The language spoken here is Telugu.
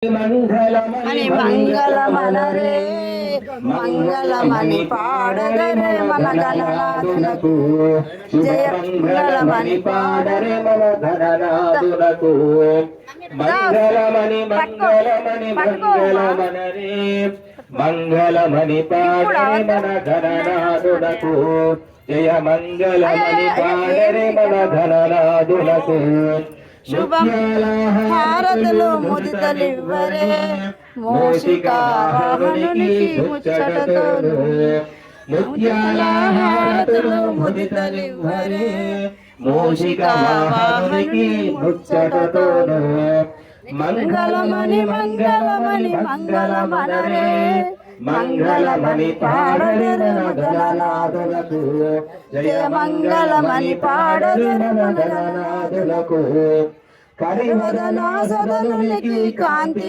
అని మంగళమనరే మంగళమని పాడగరే మన గణనాథులకు జయ మంగళమని పాడరే మన గణనాథులకు మంగళమని మంగళమని మంగళమనరే మంగళమని పాడరే మన గణనాథులకు జయ మంగళమని పాడరే మన గణనాథులకు శుభం హారతులు ముదితలివ్వరే మూషికా వాహనునికి ముచ్చటతోను ముత్యాల హారతులు ముదితలివ్వరే మూషికా వాహనునికి ముచ్చటతోను మంగళమని మంగళమని మంగళమనరే మంగళమని పాడరే గణనాథులకు జయ మంగళమని పాడరే గణనాథులకు కరివదన సదనునికి కాంతి